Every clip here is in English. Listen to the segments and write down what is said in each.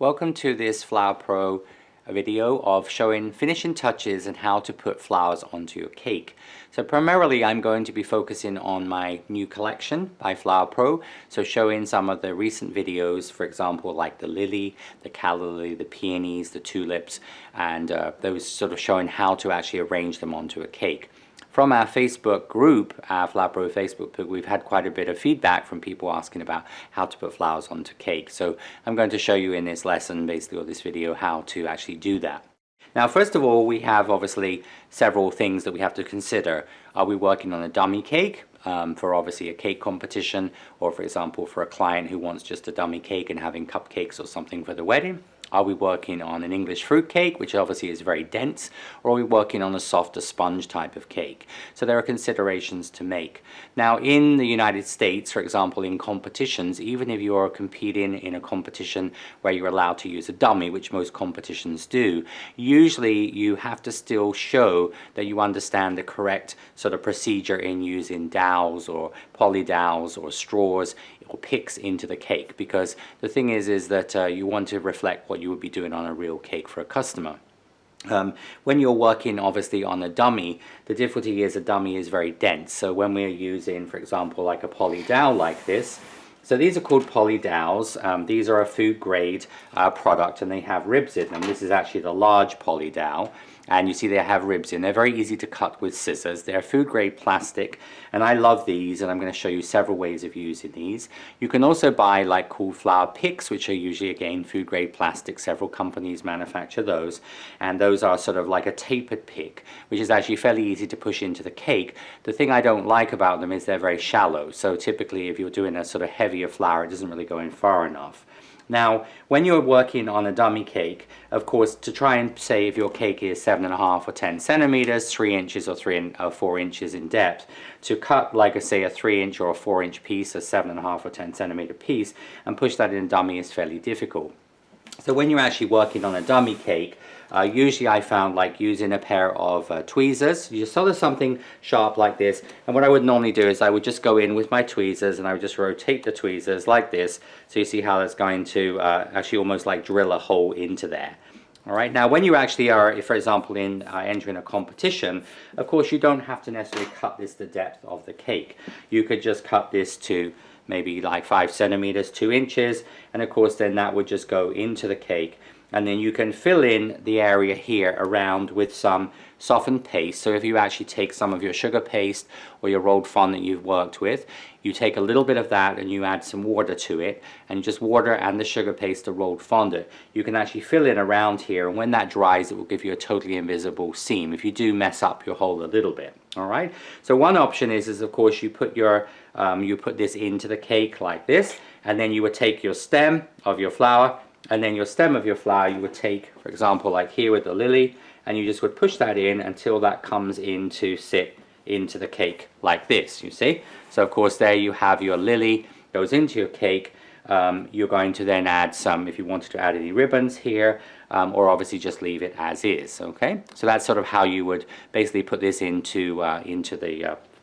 Welcome to this Flower Pro video of showing finishing touches and how to put flowers onto your cake. So primarily I'm going to be focusing on my new collection by Flower Pro, so showing some of the recent videos, for example like the lily, the calla lily, the peonies, the tulips, and those sort of showing how to actually arrange them onto a cake. From our Facebook group, our Flower Pro Facebook group, we've had quite a bit of feedback from people asking about how to put flowers onto cake. So I'm going to show you in this lesson, basically, or this video, how to actually do that. Now, first of all, we have obviously several things that we have to consider. Are we working on a dummy cake for obviously a cake competition, or for example for a client who wants just a dummy cake and having cupcakes or something for the wedding? Are we working on an English fruit cake, which obviously is very dense, or are we working on a softer sponge type of cake? So there are considerations to make. Now in the United States, for example, in competitions, even if you're competing in a competition where you're allowed to use a dummy, which most competitions do, usually you have to still show that you understand the correct sort of procedure in using dowels or poly dowels or straws or picks into the cake, because the thing is that you want to reflect what you would be doing on a real cake for a customer. When you're working obviously on a dummy, the difficulty is a dummy is very dense. So when we're using, for example, like a poly dowel like this, so these are called poly dowels. These are a food grade product and they have ribs in them. This is actually the large poly dowel. And you see they have ribs in. They're very easy to cut with scissors. They're food grade plastic, and I love these, and I'm going to show you several ways of using these. You can also buy like cool flower picks, which are usually again food grade plastic. Several companies manufacture those, and those are sort of like a tapered pick, which is actually fairly easy to push into the cake. The thing I don't like about them is they're very shallow, so typically if you're doing a sort of heavier flower, it doesn't really go in far enough. Now, when you're working on a dummy cake, of course, to try and say if your cake is 7.5 or 10 centimeters, 3 inches or 4 inches in depth, to cut like say a 3-inch or a 4-inch piece, a 7.5 or 10 centimeter piece, and push that in a dummy is fairly difficult. So when you're actually working on a dummy cake, usually I found like using a pair of tweezers. You just sort of something sharp like this, and what I would normally do is I would just go in with my tweezers and I would just rotate the tweezers like this, so you see how that's going to actually almost like drill a hole into there. Alright, now when you actually are, if for example in entering a competition, of course you don't have to necessarily cut this the depth of the cake. You could just cut this to maybe like 5 centimeters, 2 inches, and of course then that would just go into the cake. And then you can fill in the area here around with some softened paste. So if you actually take some of your sugar paste or your rolled fondant you've worked with, you take a little bit of that and you add some water to it, and just water and the sugar paste, the rolled fondant. You can actually fill in around here, and when that dries it will give you a totally invisible seam if you do mess up your hole a little bit. Alright, so one option is of course you put your you put this into the cake like this, and then you would take your stem of your flower, and then your stem of your flower you would take, for example like here with the lily, and you just would push that in until that comes in to sit into the cake like this, you see. So of course there you have your lily, goes into your cake. You're going to then add some, if you wanted to add any ribbons here, or obviously just leave it as is. Okay, so that's sort of how you would basically put this into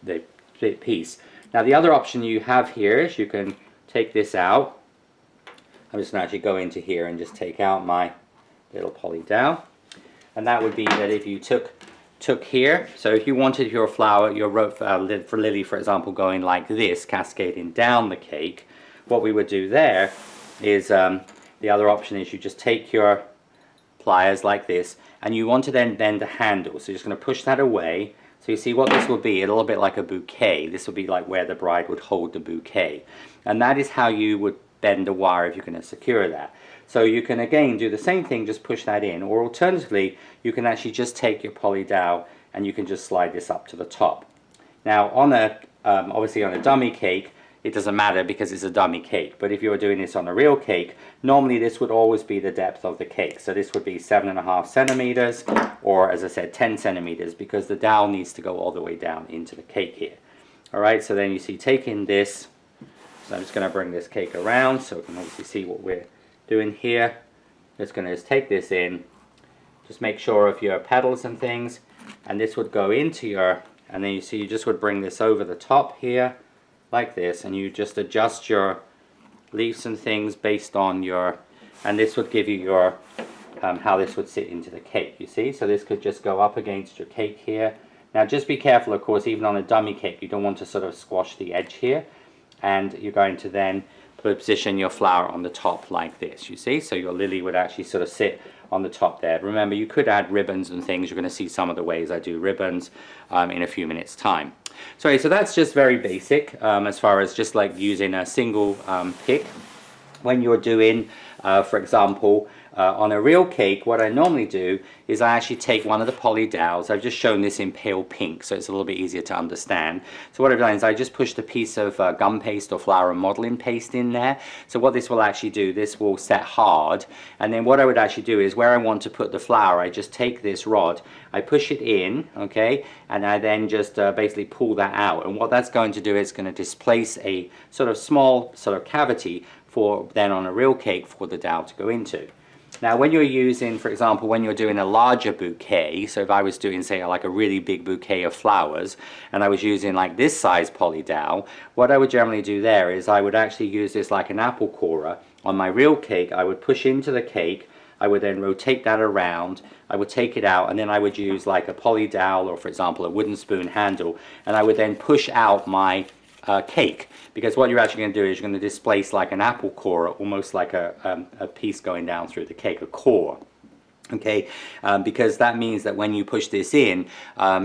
the piece. Now the other option you have here is you can take this out. I'm just going to actually go into here and just take out my little poly dowel, and that would be that if you took here, so if you wanted your flower, your for lily for example, going like this, cascading down the cake, what we would do there is the other option is you just take your pliers like this, and you want to then bend the handle, so you're just going to push that away. So you see what this will be, a little bit like a bouquet. This will be like where the bride would hold the bouquet, and that is how you would bend the wire if you're going to secure that. So you can again do the same thing, just push that in, or alternatively you can actually just take your poly dowel and you can just slide this up to the top. Now on a obviously on a dummy cake it doesn't matter because it's a dummy cake, but if you were doing this on a real cake, normally this would always be the depth of the cake. So this would be 7.5 centimeters, or as I said 10 centimeters, because the dowel needs to go all the way down into the cake here. Alright, so then you see taking this, so I'm just going to bring this cake around so we can obviously see what we're doing here. Just going to take this in, just make sure of your petals and things, and this would go into your, and then you see you just would bring this over the top here like this, and you just adjust your leaves and things based on your and this would give you your how this would sit into the cake, you see. So this could just go up against your cake here. Now just be careful, of course, even on a dummy cake, you don't want to sort of squash the edge here. And you're going to then position your flower on the top like this, you see. So your lily would actually sort of sit on the top there. Remember, you could add ribbons and things. You're going to see some of the ways I do ribbons in a few minutes time. So that's just very basic as far as just like using a single pick. When you're doing, for example, on a real cake, what I normally do is I actually take one of the poly dowels. I've just shown this in pale pink, so it's a little bit easier to understand. So what I've done is I just pushed a piece of gum paste or flour modeling paste in there. So what this will actually do, this will set hard. And then what I would actually do is where I want to put the flour, I just take this rod, I push it in, okay, and I then just basically pull that out. And what that's going to do is going to displace a sort of small sort of cavity for then on a real cake for the dowel to go into. Now when you're using, for example, when you're doing a larger bouquet, so if I was doing, say, like a really big bouquet of flowers, and I was using like this size poly dowel, what I would generally do there is I would actually use this like an apple corer. On my real cake, I would push into the cake, I would then rotate that around, I would take it out, and then I would use like a poly dowel or, for example, a wooden spoon handle, and I would then push out my cake, because what you're actually going to do is you're going to displace like an apple core, almost like a piece going down through the cake, a core. Okay, because that means that when you push this in,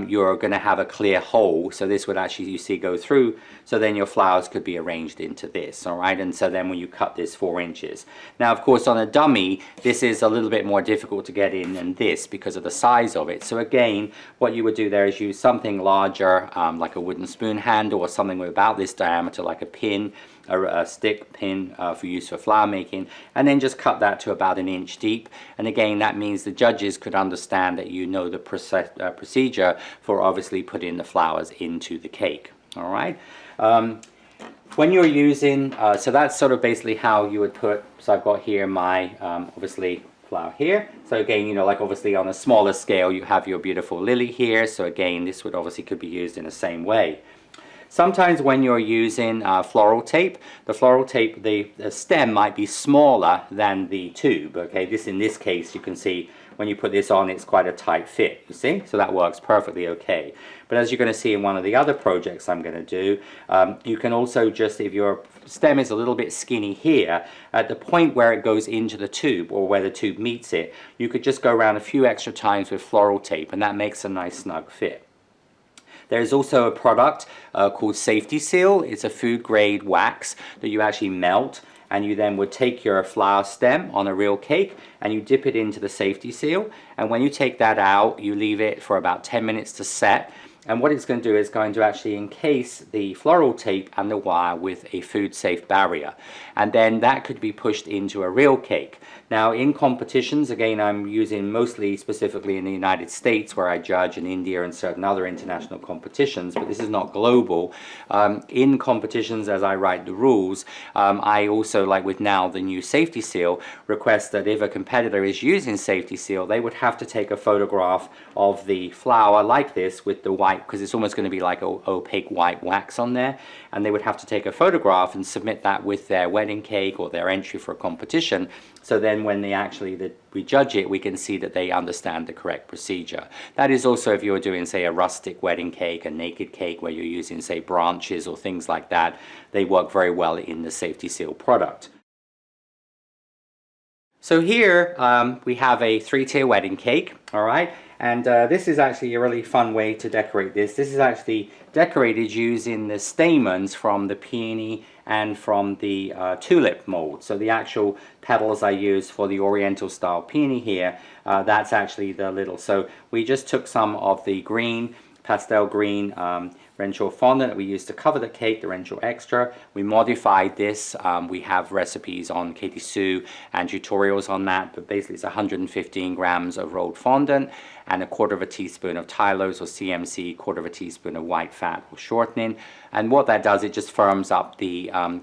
you're going to have a clear hole. So this would actually, you see, go through. So then your flowers could be arranged into this, all right? And so then when you cut this 4 inches. Now, of course, on a dummy, this is a little bit more difficult to get in than this because of the size of it. So again, what you would do there is use something larger, like a wooden spoon handle or something with about this diameter, like a pin, a stick pin for use for flower making, and then just cut that to about 1 inch deep. And again, that means the judges could understand that you know the procedure for obviously putting the flowers into the cake. All right. When you're using, so that's sort of basically how you would put, so I've got here my obviously flower here. So again, you know, like obviously on a smaller scale you have your beautiful lily here. So again, this would obviously could be used in the same way. Sometimes when you're using floral tape, the floral tape, the stem might be smaller than the tube. Okay, in this case, you can see when you put this on, it's quite a tight fit, you see? So that works perfectly okay. But as you're going to see in one of the other projects I'm going to do, you can also just, if your stem is a little bit skinny here, at the point where it goes into the tube or where the tube meets it, you could just go around a few extra times with floral tape, and that makes a nice snug fit. There's also a product called Safety Seal. It's a food grade wax that you actually melt, and you then would take your flower stem on a real cake and you dip it into the Safety Seal, and when you take that out you leave it for about 10 minutes to set. And what it's going to do is going to actually encase the floral tape and the wire with a food safe barrier, and then that could be pushed into a real cake. Now in competitions, again I'm using mostly specifically in the United States where I judge, in India and certain other international competitions, but this is not global. In competitions, as I write the rules, I also, like with now the new Safety Seal, request that if a competitor is using Safety Seal, they would have to take a photograph of the flower like this with the white, because it's almost going to be like an opaque white wax on there, and they would have to take a photograph and submit that with their wedding cake or their entry for a competition. So then when we judge it, we can see that they understand the correct procedure. That is also if you're doing, say, a rustic wedding cake, a naked cake where you're using, say, branches or things like that. They work very well in the Safety Seal product. So here we have a 3-tier wedding cake, all right? And this is actually a really fun way to decorate this. This is actually decorated using the stamens from the peony and from the tulip mold. So the actual petals I use for the oriental style peony here, that's actually the little. So we just took some of the green, pastel green Renshaw fondant that we used to cover the cake, the Renshaw Extra. We modified this. We have recipes on Katy Sue and tutorials on that, but basically it's 115 grams of rolled fondant and 1/4 teaspoon of Tylose or CMC, 1/4 teaspoon of white fat or shortening. And what that does, it just firms up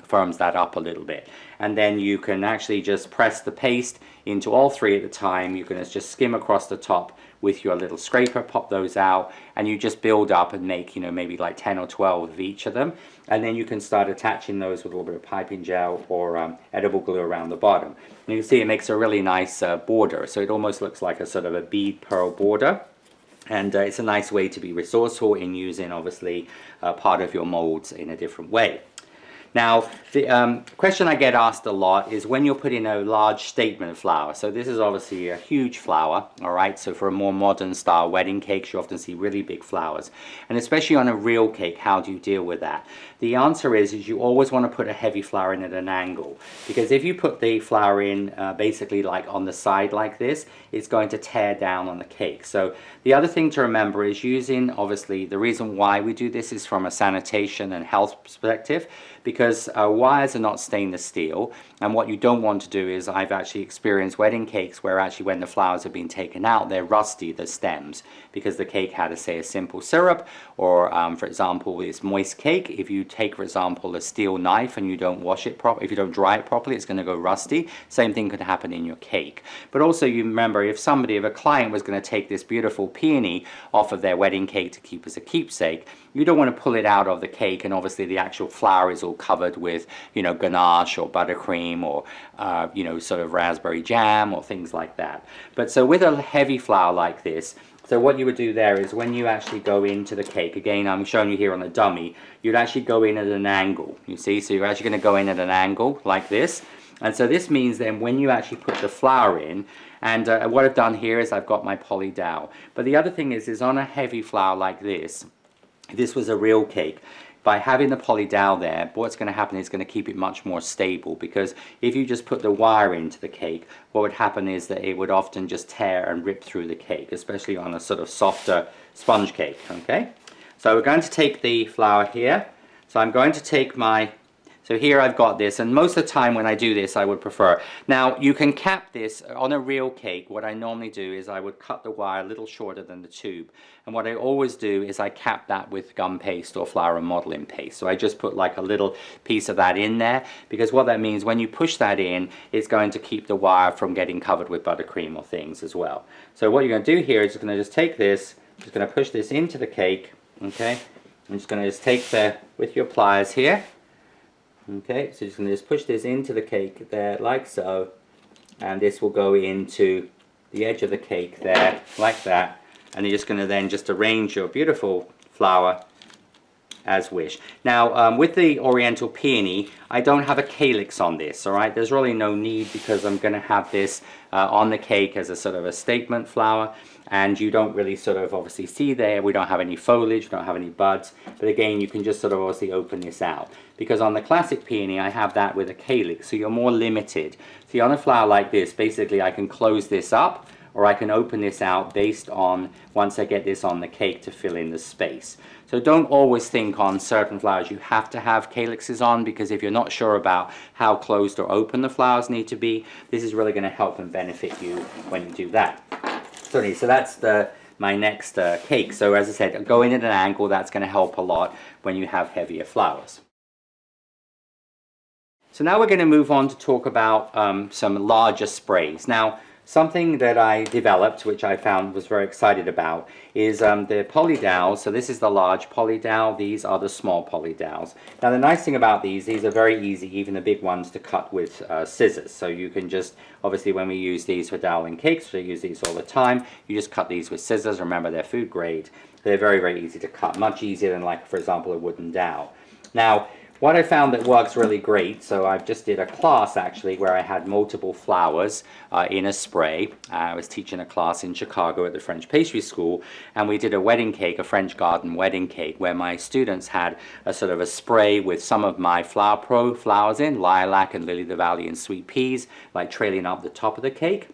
firms that up a little bit. And then you can actually just press the paste into all 3 at a time. You can just skim across the top with your little scraper, pop those out, and you just build up and make, you know, maybe like 10 or 12 of each of them. And then you can start attaching those with a little bit of piping gel or edible glue around the bottom. And you can see it makes a really nice border. So it almost looks like a sort of a bead pearl border. And it's a nice way to be resourceful in using, obviously, part of your molds in a different way. Now, the question I get asked a lot is when you're putting a large statement flower. So this is obviously a huge flower, all right? So for a more modern style wedding cakes, you often see really big flowers. And especially on a real cake, how do you deal with that? The answer is you always want to put a heavy flower in at an angle. Because if you put the flower in basically like on the side like this, it's going to tear down on the cake. So the other thing to remember is using, obviously, the reason why we do this is from a sanitation and health perspective, because wires are not stainless steel, and what you don't want to do is, I've actually experienced wedding cakes where actually when the flowers have been taken out, they're rusty, the stems, because the cake had, say, a simple syrup, or for example, this moist cake, if you take, for example, a steel knife and you don't wash it properly, if you don't dry it properly, it's going to go rusty. Same thing could happen in your cake. But also you remember, if a client was going to take this beautiful peony off of their wedding cake to keep as a keepsake, you don't want to pull it out of the cake and obviously the actual flower is all covered with, you know, ganache or buttercream or, you know, sort of raspberry jam or things like that. But so with a heavy flower like this, so what you would do there is when you actually go into the cake, again I'm showing you here on the dummy, you'd actually go in at an angle, you see, so you're actually going to go in at an angle like this. And so this means then when you actually put the flower in, and what I've done here is I've got my poly dowel. But the other thing is on a heavy flower like this, if this was a real cake, by having the poly dowel there, what's going to happen is going to keep it much more stable, because if you just put the wire into the cake, what would happen is that it would often just tear and rip through the cake, especially on a sort of softer sponge cake, okay? So we're going to take the flower here. So I'm going to take my, so here I've got this, and most of the time when I do this I would prefer. Now you can cap this on a real cake. What I normally do is I would cut the wire a little shorter than the tube, and what I always do is I cap that with gum paste or flour modeling paste. So I just put like a little piece of that in there, because what that means, when you push that in, it's going to keep the wire from getting covered with buttercream or things as well. So what you're going to do here is you're going to just take this, just going to push this into the cake, okay? I'm just going to just take with your pliers here. Okay, so just going to just push this into the cake there like so, and this will go into the edge of the cake there like that, and you're just going to then just arrange your beautiful flower as wish. Now with the Oriental Peony, I don't have a calyx on this, alright? There's really no need, because I'm going to have this on the cake as a sort of a statement flower, and you don't really sort of obviously see there, we don't have any foliage, we don't have any buds, but again you can just sort of obviously open this out, because on the classic peony I have that with a calyx, so you're more limited. See, on a flower like this, basically I can close this up, or I can open this out based on once I get this on the cake to fill in the space. So don't always think on certain flowers you have to have calyxes on, because if you're not sure about how closed or open the flowers need to be, this is really going to help and benefit you when you do that. So that's my next cake. So as I said, go in at an angle, that's going to help a lot when you have heavier flowers. So now we're going to move on to talk about some larger sprays. Now, something that I developed, which I found was very excited about, is the poly dowels. So this is the large poly dowel, these are the small poly dowels. Now the nice thing about these are very easy, even the big ones, to cut with scissors. So you can just, obviously when we use these for doweling cakes, we use these all the time, you just cut these with scissors. Remember, they're food grade. They're very, very easy to cut, much easier than, like, for example, a wooden dowel. Now, what I found that works really great, so I just did a class actually where I had multiple flowers in a spray. I was teaching a class in Chicago at the French Pastry School, and we did a wedding cake, a French garden wedding cake, where my students had a sort of a spray with some of my Flower Pro flowers in, lilac and lily of the valley and sweet peas, like trailing up the top of the cake.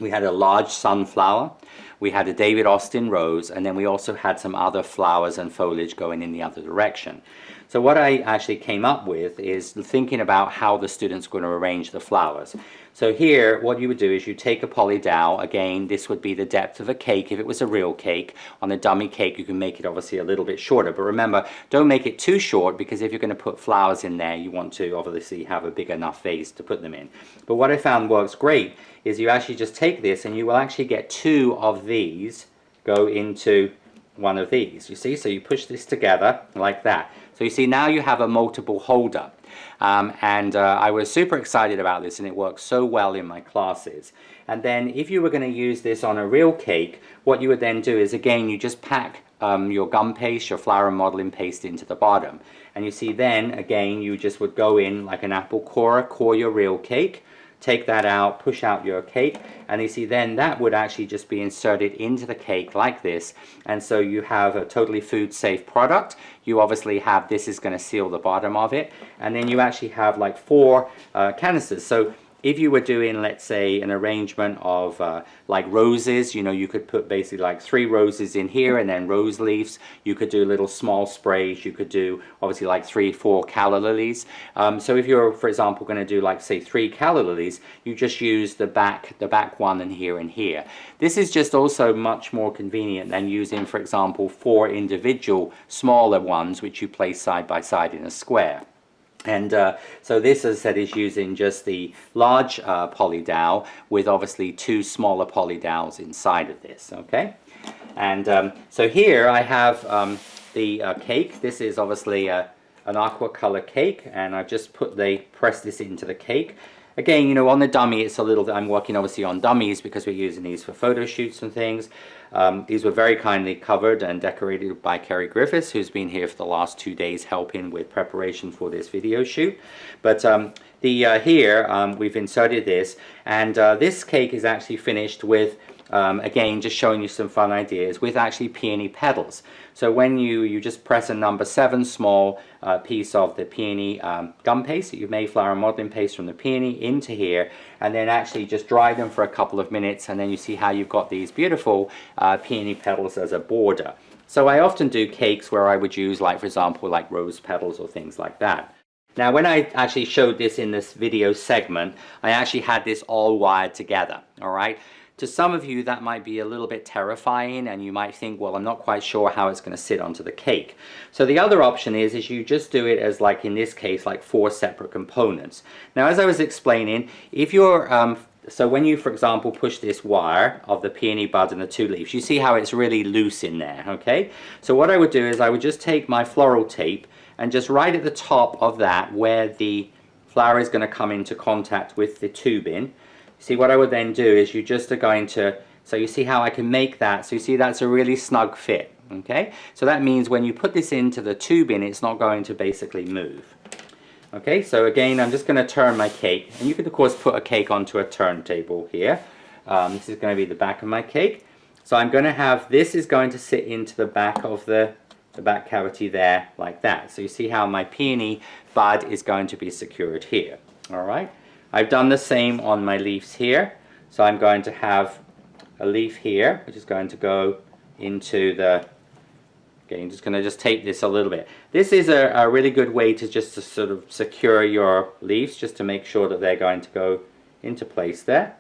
We had a large sunflower, we had a David Austin rose, and then we also had some other flowers and foliage going in the other direction. So what I actually came up with is thinking about how the student's going to arrange the flowers. So here, what you would do is you take a poly dowel. Again, this would be the depth of a cake if it was a real cake. On a dummy cake, you can make it obviously a little bit shorter. But remember, don't make it too short, because if you're going to put flowers in there, you want to obviously have a big enough vase to put them in. But what I found works great is you actually just take this and you will actually get 2 of these go into one of these. You see? So you push this together like that. So you see, now you have a multiple holder. I was super excited about this, and it works so well in my classes. And then if you were going to use this on a real cake, what you would then do is, again, you just pack your gum paste, your flour and modeling paste into the bottom. And you see then, again, you just would go in like an apple corer, core your real cake, take that out, push out your cake, and you see then that would actually just be inserted into the cake like this. And so you have a totally food safe product. You obviously have, this is going to seal the bottom of it, and then you actually have like 4 canisters. So if you were doing, let's say, an arrangement of like roses, you know, you could put basically like 3 roses in here and then rose leaves. You could do little small sprays. You could do obviously like 3-4 calla lilies. So if you're, for example, going to do like say 3 calla lilies, you just use the back one and here. This is just also much more convenient than using, for example, 4 individual smaller ones which you place side by side in a square. And so this, as I said, is using just the large poly dowel with obviously 2 smaller poly dowels inside of this, okay? And so here I have the cake. This is obviously an aqua color cake, and I've just pressed this into the cake. Again, you know, on the dummy, it's a little bit, I'm working obviously on dummies because we're using these for photo shoots and things. These were very kindly covered and decorated by Kerry Griffiths, who's been here for the last 2 days helping with preparation for this video shoot. But here we've inserted this, and this cake is actually finished with, again, just showing you some fun ideas, with actually peony petals. So when you just press a number 7 small piece of the peony gum paste that you've made, flour and modeling paste from the peony, into here, and then actually just dry them for a couple of minutes, and then you see how you've got these beautiful peony petals as a border. So I often do cakes where I would use, like, for example, like rose petals or things like that. Now, when I actually showed this in this video segment, I actually had this all wired together, all right? To some of you, that might be a little bit terrifying, and you might think, well, I'm not quite sure how it's going to sit onto the cake. So the other option is you just do it as, like in this case, like 4 separate components. Now, as I was explaining, if you're, so when you, for example, push this wire of the peony bud and the 2 leaves, you see how it's really loose in there, okay? So what I would do is I would just take my floral tape and just right at the top of that, where the flower is going to come into contact with the tubing, see, what I would then do is you just are going to, so you see how I can make that, so you see that's a really snug fit, okay? So that means when you put this into the tubing, it's not going to basically move. Okay, so again, I'm just going to turn my cake, and you could of course put a cake onto a turntable here. This is going to be the back of my cake. So I'm going to have, this is going to sit into the back of the back cavity there, like that. So you see how my peony bud is going to be secured here, all right? I've done the same on my leaves here. So I'm going to have a leaf here, which is going to go into the, okay, I'm just going to just tape this a little bit. This is a really good way to just to sort of secure your leaves, just to make sure that they're going to go into place there.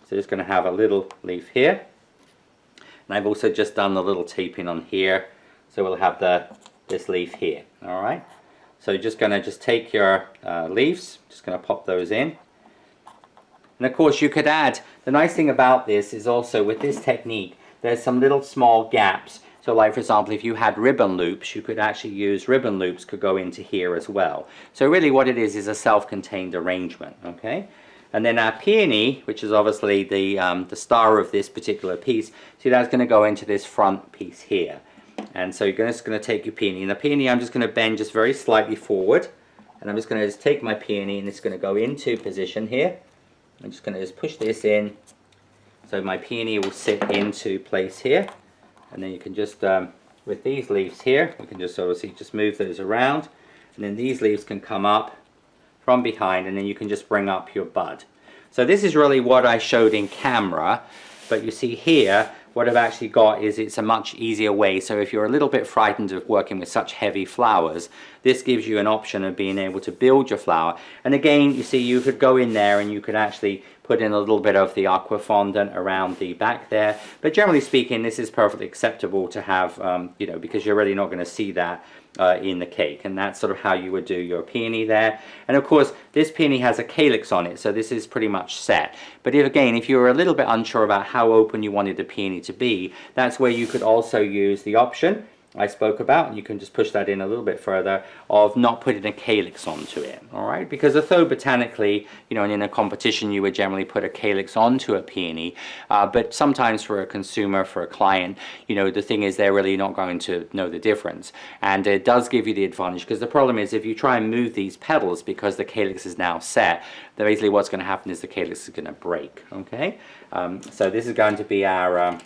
So just going to have a little leaf here. And I've also just done the little taping on here. So we'll have this leaf here, all right? So you're just going to just take your leaves, just going to pop those in. And of course you could add, the nice thing about this is also with this technique, there's some little small gaps. So like for example, if you had ribbon loops, you could actually use ribbon loops could go into here as well. So really what it is a self-contained arrangement, okay? And then our peony, which is obviously the star of this particular piece, see that's going to go into this front piece here. And so you're just going to take your peony, and the peony I'm just going to bend just very slightly forward, and I'm just going to just take my peony and it's going to go into position here. I'm just going to just push this in, so my peony will sit into place here, and then you can just, with these leaves here, we can just obviously just move those around, and then these leaves can come up from behind, and then you can just bring up your bud. So this is really what I showed in camera, but you see here, what I've actually got is it's a much easier way. So if you're a little bit frightened of working with such heavy flowers, this gives you an option of being able to build your flower. And again, you see, you could go in there and you could actually put in a little bit of the aqua fondant around the back there. But generally speaking, this is perfectly acceptable to have, you know, because you're really not going to see that in the cake. And that's sort of how you would do your peony there. And of course, this peony has a calyx on it, so this is pretty much set. But if you were a little bit unsure about how open you wanted the peony to be, that's where you could also use the option I spoke about, and you can just push that in a little bit further, of not putting a calyx onto it, all right? Because although botanically, you know, and in a competition you would generally put a calyx onto a peony, but sometimes for a consumer, for a client, you know, the thing is they're really not going to know the difference. And it does give you the advantage, because the problem is if you try and move these petals, because the calyx is now set, then basically what's going to happen is the calyx is going to break, okay? So this is going to be our,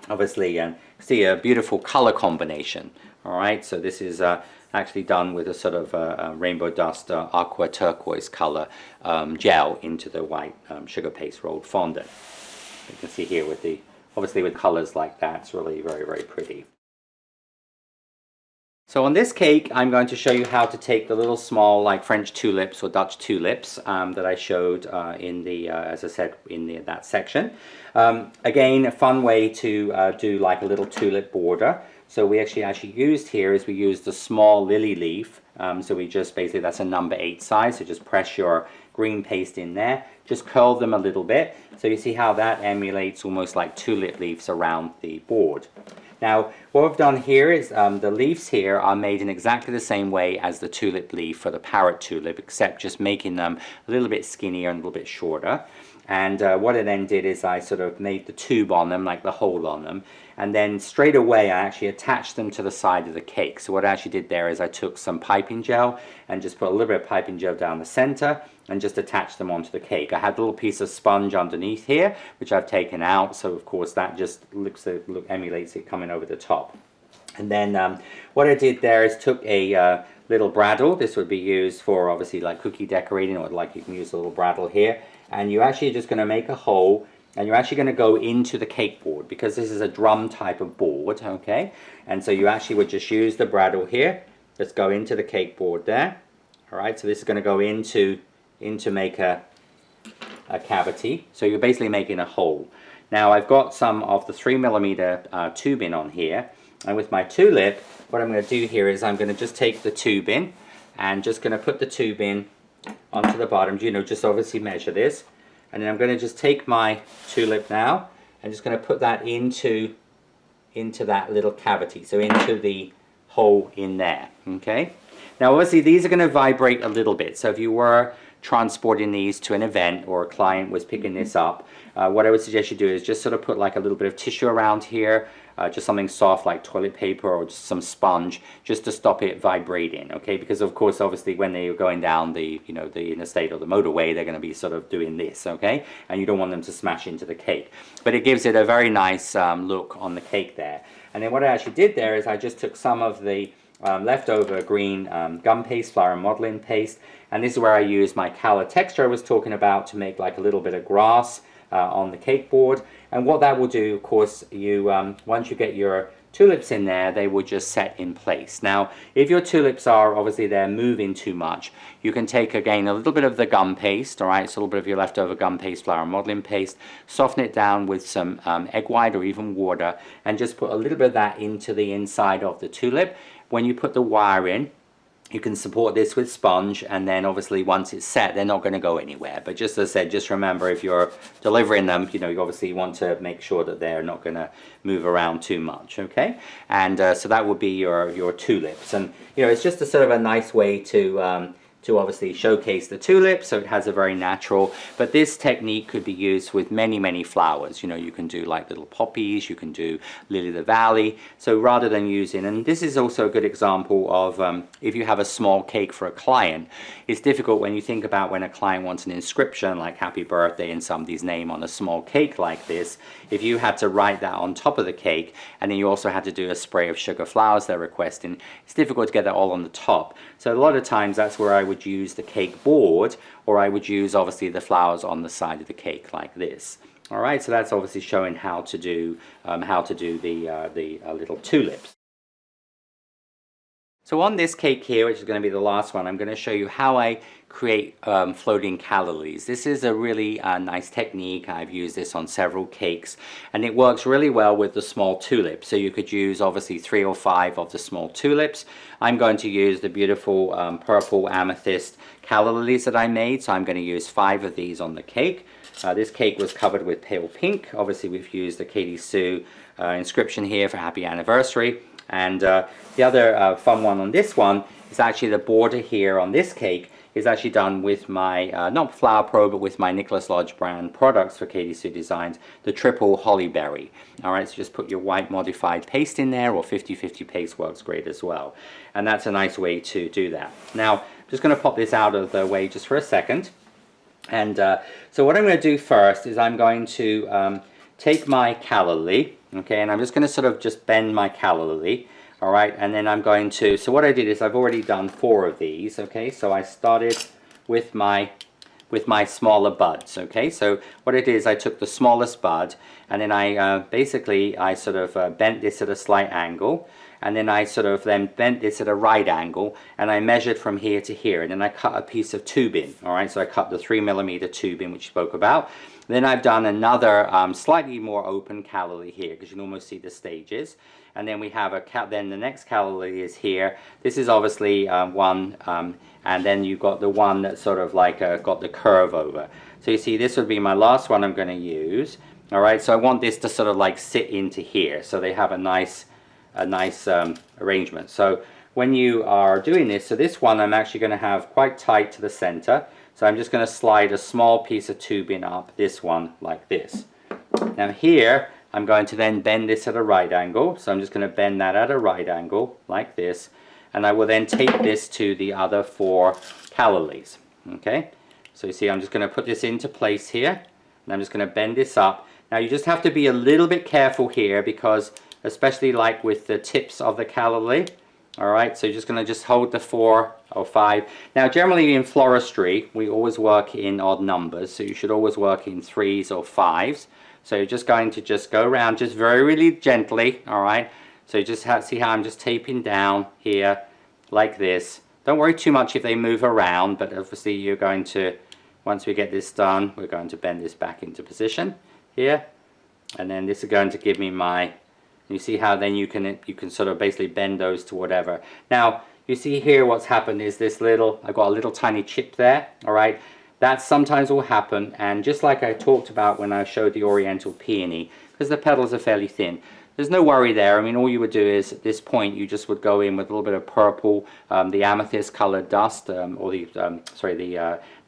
obviously, see a beautiful color combination. All right, so this is actually done with a sort of rainbow dust aqua turquoise color gel into the white sugar paste rolled fondant. You can see here with the, obviously with colors like that, it's really very, very pretty. So on this cake, I'm going to show you how to take the little small, like French tulips or Dutch tulips that I showed in the, as I said, in that section. Again, a fun way to do like a little tulip border. So we actually used here is we used a small lily leaf. So we just basically, that's a number 8 size. So just press your green paste in there. Just curl them a little bit. So you see how that emulates almost like tulip leaves around the board. Now, what we've done here is the leaves here are made in exactly the same way as the tulip leaf for the parrot tulip, except just making them a little bit skinnier and a little bit shorter. And what I then did is I sort of made the tube on them, like the hole on them, and then straight away I actually attached them to the side of the cake. So what I actually did there is I took some piping gel and just put a little bit of piping gel down the center and just attached them onto the cake. I had a little piece of sponge underneath here, which I've taken out, so of course that just emulates it coming over the top. And then what I did there is took a little bradawl. This would be used for obviously like cookie decorating, or like you can use a little bradawl here. And you're actually just going to make a hole, and you're actually going to go into the cake board, because this is a drum type of board, okay? And so you actually would just use the bradawl here, just go into the cake board there. All right, so this is going to go into make a cavity. So you're basically making a hole. Now I've got some of the 3mm tubing on here, and with my tulip, what I'm going to do here is I'm going to just take the tube in, and just going to put the tube in onto the bottom, you know, just obviously measure this, and then I'm going to just take my tulip now and just going to put that into that little cavity, so into the hole in there, okay? Now obviously these are going to vibrate a little bit, so if you were transporting these to an event or a client was picking this up, what I would suggest you do is just sort of put like a little bit of tissue around here, just something soft like toilet paper or just some sponge, just to stop it vibrating, okay? Because of course, obviously, when they're going down the, you know, the interstate or the motorway, they're going to be sort of doing this, okay? And you don't want them to smash into the cake. But it gives it a very nice look on the cake there. And then what I actually did there is I just took some of the leftover green gum paste, flower modeling paste, and this is where I used my colour texture I was talking about to make like a little bit of grass on the cake board. And what that will do, of course, you once you get your tulips in there, they will just set in place. Now, if your tulips are obviously they're moving too much, you can take again a little bit of the gum paste, all right, so a little bit of your leftover gum paste, flour modeling paste, soften it down with some egg white or even water, and just put a little bit of that into the inside of the tulip. When you put the wire in, you can support this with sponge, and then obviously once it's set, they're not going to go anywhere. But just as I said, just remember, if you're delivering them, you know, you obviously want to make sure that they're not going to move around too much, okay? And so that would be your tulips. And, you know, it's just a sort of a nice way to obviously showcase the tulip, so it has a very natural, but this technique could be used with many, many flowers. You know, you can do like little poppies, you can do lily of the valley. So rather than using, and this is also a good example of if you have a small cake for a client, it's difficult when you think about when a client wants an inscription like happy birthday and somebody's name on a small cake like this. If you had to write that on top of the cake, and then you also had to do a spray of sugar flowers they're requesting, it's difficult to get that all on the top. So a lot of times that's where I would use the cake board, or I would use obviously the flowers on the side of the cake like this. All right, so that's obviously showing how to do the little tulips. So on this cake here, which is going to be the last one, I'm going to show you how I create floating calla lilies. This is a really nice technique. I've used this on several cakes, and it works really well with the small tulips. So you could use obviously 3 or 5 of the small tulips. I'm going to use the beautiful purple amethyst calla lilies that I made, so I'm going to use 5 of these on the cake. This cake was covered with pale pink. Obviously we've used the Katy Sue inscription here for happy anniversary. And the other fun one on this one is actually the border here on this cake is actually done with my, not Flower Pro, but with my Nicholas Lodge brand products for Katy Sue Designs, the triple hollyberry. Alright, so just put your white modified paste in there, or 50-50 paste works great as well. And that's a nice way to do that. Now, I'm just going to pop this out of the way just for a second. And so what I'm going to do first is I'm going to take my calla lily, okay, and I'm just going to sort of just bend my calla lily, all right, and then I'm going to, so what I did is I've already done 4 of these, okay, so I started with my smaller buds, okay, so what I did is I took the smallest bud, and then I basically I sort of bent this at a slight angle, and then I sort of then bent this at a right angle, and I measured from here to here, and then I cut a piece of tubing, all right, so I cut the 3mm tubing which we spoke about. Then I've done another slightly more open calla lily here, because you can almost see the stages. And then we have then the next calla lily is here. This is obviously one, and then you've got the one that's sort of like got the curve over. So you see, this would be my last one I'm going to use. All right, so I want this to sort of like sit into here, so they have a nice arrangement. So when you are doing this, so this one I'm actually going to have quite tight to the center. So I'm just going to slide a small piece of tubing up this one like this. Now here I'm going to then bend this at a right angle. So I'm just going to bend that at a right angle like this. And I will then take this to the other 4 calla lilies. Okay, so you see I'm just going to put this into place here. And I'm just going to bend this up. Now you just have to be a little bit careful here, because especially like with the tips of the calla lily. Alright, so you're just going to just hold the 4 or 5. Now generally in floristry we always work in odd numbers, so you should always work in 3s or 5s. So you're just going to just go around just very really gently, alright. So you just see how I'm just taping down here like this. Don't worry too much if they move around, but obviously you're going to, once we get this done, we're going to bend this back into position here. And then this is going to give me my, you see how then you can sort of basically bend those to whatever. Now you see here what's happened is this little, I've got a little tiny chip there, alright. That sometimes will happen, and just like I talked about when I showed the Oriental Peony, because the petals are fairly thin, there's no worry there. I mean, all you would do is at this point you just would go in with a little bit of purple, the amethyst colored dust, or the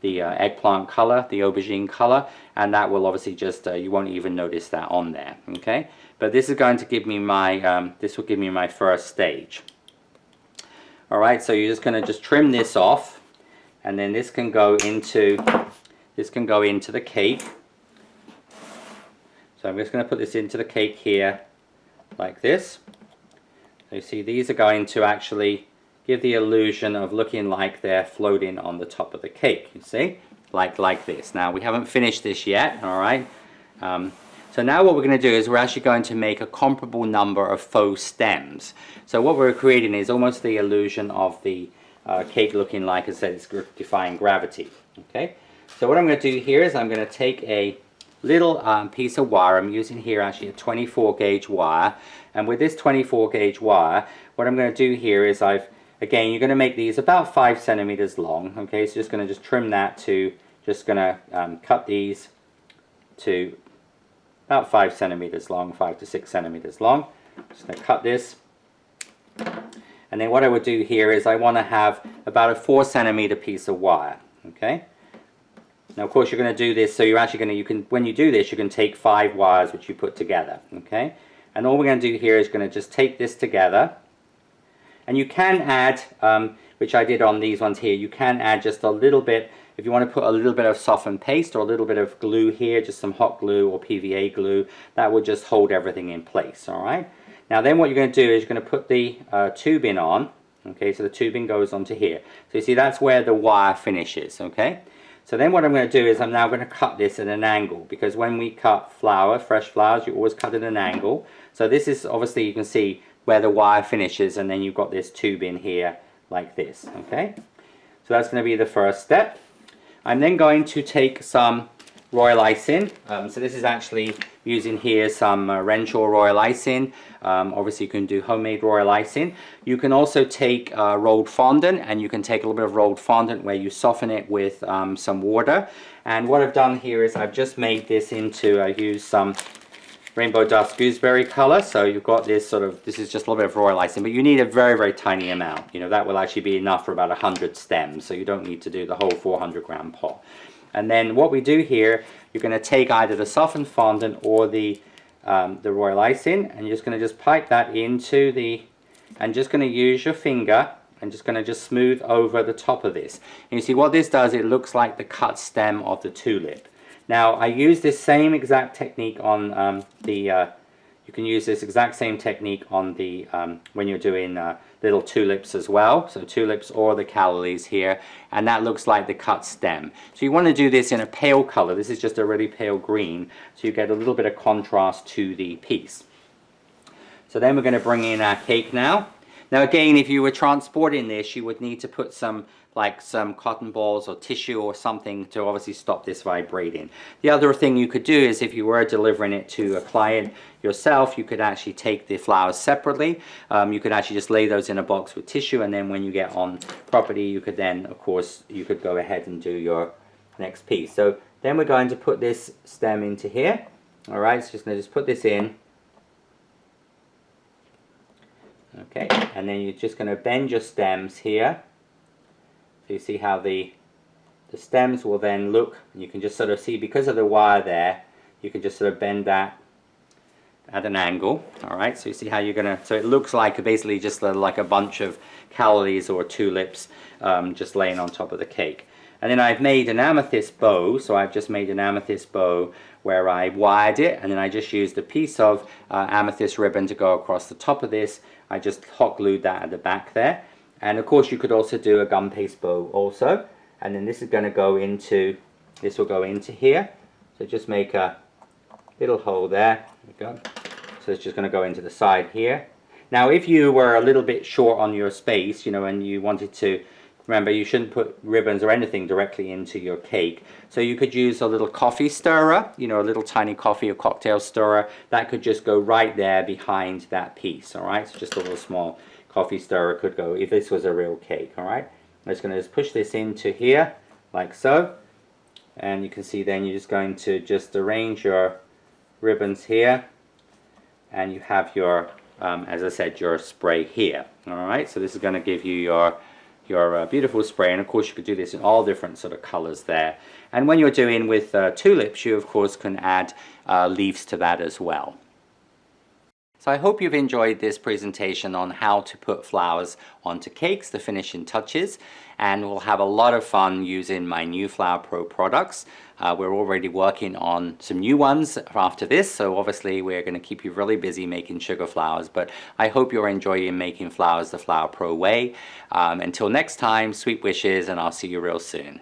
eggplant color, the aubergine color, and that will obviously just, you won't even notice that on there, okay? But this is going to give me my, this will give me my first stage. Alright, so you're just going to just trim this off, and then this can go into the cake. So I'm just going to put this into the cake here, like this. So you see these are going to actually give the illusion of looking like they're floating on the top of the cake, you see? Like this. Now we haven't finished this yet, alright? So now what we're going to do is we're actually going to make a comparable number of faux stems. So what we're creating is almost the illusion of the cake looking like, as I said, it's defying gravity. Okay. So what I'm going to do here is I'm going to take a little piece of wire. I'm using here actually a 24 gauge wire, and with this 24 gauge wire, what I'm going to do here is again, you're going to make these about 5 centimeters long. Okay, so just going to just trim that to, just going to cut these to about 5 centimeters long, 5 to 6 centimeters long. Just going to cut this, and then what I would do here is I want to have about a 4 centimeter piece of wire. Okay. Now of course you're going to do this, so you're actually going to, when you do this, you can take 5 wires which you put together. Okay. And all we're going to do here is going to just take this together, and you can add, which I did on these ones here, you can add just a little bit. If you want to put a little bit of softened paste or a little bit of glue here, just some hot glue or PVA glue, that will just hold everything in place, alright? Now then what you're going to do is you're going to put the tubing on, Okay, so the tubing goes onto here. So you see that's where the wire finishes, okay? So then what I'm going to do is I'm now going to cut this at an angle, because when we cut flour, fresh flowers, you always cut at an angle. So this is obviously, you can see where the wire finishes, and then you've got this tube in here like this, okay? So that's going to be the first step. I'm then going to take some royal icing. So this is actually using here some Renshaw royal icing. Obviously you can do homemade royal icing. You can also take rolled fondant, and you can take a little bit of rolled fondant where you soften it with some water. And what I've done here is I've just made this into, I used some rainbow dust gooseberry color. So you've got this sort of, this is just a little bit of royal icing, but you need a very, very tiny amount. You know, that will actually be enough for about 100 stems. So you don't need to do the whole 400-gram pot. And then what we do here, you're going to take either the softened fondant or the royal icing, and you're just going to just pipe that into the, and just going to use your finger and just going to just smooth over the top of this. And you see what this does, it looks like the cut stem of the tulip. Now I use this same exact technique on you can use this exact same technique on the when you're doing little tulips as well, so tulips or the callalys here, and that looks like the cut stem. So you want to do this in a pale color. This is just a really pale green, so you get a little bit of contrast to the piece. So then we're going to bring in our cake now. Now again, if you were transporting this, you would need to put some cotton balls or tissue or something to obviously stop this vibrating. The other thing you could do is, if you were delivering it to a client yourself, you could actually take the flowers separately. You could actually just lay those in a box with tissue, and then when you get on property, you could then, of course, you could go ahead and do your next piece. So then we're going to put this stem into here. All right, so just going to just put this in. Okay, and then you're just going to bend your stems here. So you see how the stems will then look, and you can just sort of see, because of the wire there, you can just sort of bend that at an angle. Alright, so you see how you're going to, so it looks like basically just like a bunch of callalys or tulips just laying on top of the cake. And then I've made an amethyst bow, so I've just made an amethyst bow where I wired it, and then I just used a piece of amethyst ribbon to go across the top of this. I just hot glued that at the back there. And of course you could also do a gum paste bow also, and then this is going to go into, this will go into here. So just make a little hole there. There we go. So it's just going to go into the side here. Now if you were a little bit short on your space, you know, and you wanted to, remember you shouldn't put ribbons or anything directly into your cake. So you could use a little coffee stirrer, you know, a little tiny coffee or cocktail stirrer. That could just go right there behind that piece, alright? So just a little small coffee stirrer could go if this was a real cake, alright? I'm just going to just push this into here, like so. And you can see then you're just going to just arrange your ribbons here. And you have your, as I said, your spray here, alright? So this is going to give you your beautiful spray, and of course you could do this in all different sort of colors there. And when you're doing with tulips, you of course can add leaves to that as well. So I hope you've enjoyed this presentation on how to put flowers onto cakes, the finishing touches, and we'll have a lot of fun using my new Flower Pro products. We're already working on some new ones after this, so obviously we're going to keep you really busy making sugar flowers, but I hope you're enjoying making flowers the Flower Pro way. Until next time, sweet wishes, and I'll see you real soon.